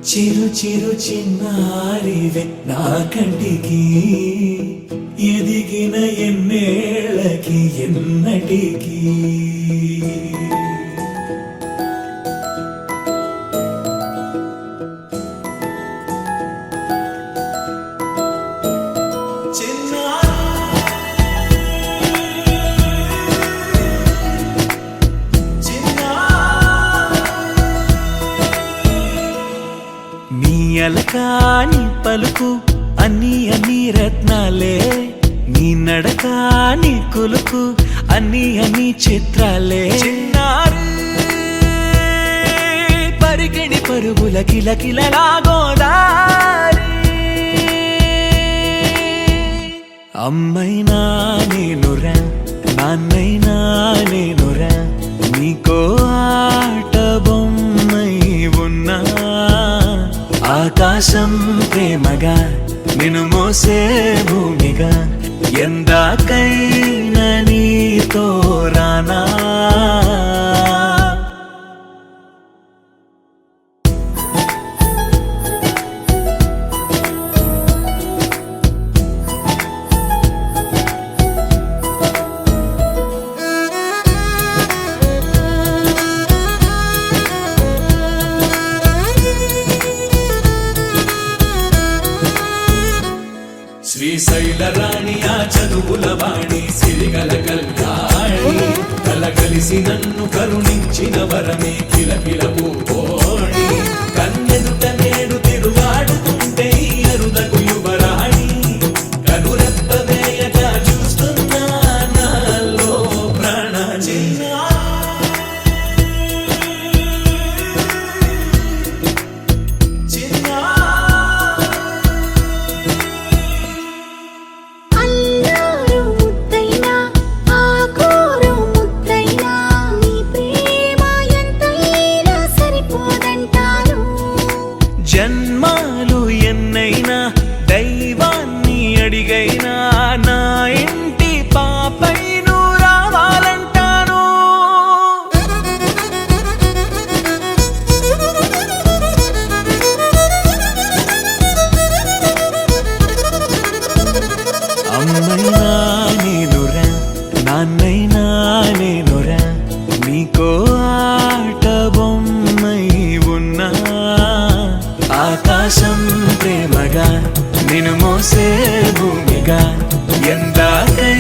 చిరు చిరు చిన్నారివే నా కంటికి ఎదిగిన ఎన్నేళ్ళకి ఎన్నటికి అలకాని పలుకు అన్ని అన్ని రత్నాలే నీ నడకాని కులుకు అన్ని అన్ని చిత్రాలే పరిగిణి పరుగుల కిలకిలలాగోదారి అమ్మైనా నేనురా నాన్నైనా నేనురా నీకో ఆట బొమ్మై ఉన్నా ఆకాశం ప్రేమగా నిన్ను మోసే భూమిగా ఎందాకైనా నీతో రానా శ్రీశైల రాణి ఆ చదువుల వాణి సిరిగల కల్యాణి కలగలిసి నన్ను కరుణించిన వరమే కిలకిల పూకోణి కన్నెదుట నేడు తిరుగాడుతుంటే అరుదకు యువరాణి కనురెప్ప వేయక చూస్తున్నా నాలో ప్రాణ జన్మాలు ఎన్నైనా దైవాన్ని అడిగైనా నా ఇంటి పాపై నువ్వు రావాలంటాను అమ్మైనా నేనురా నాన్నైనా నేనురా నీకో ఆట బొమ్మై ఉన్నా ఆకాశం ప్రేమగా నిన్ను మోసే భూమిగా ఎందాకై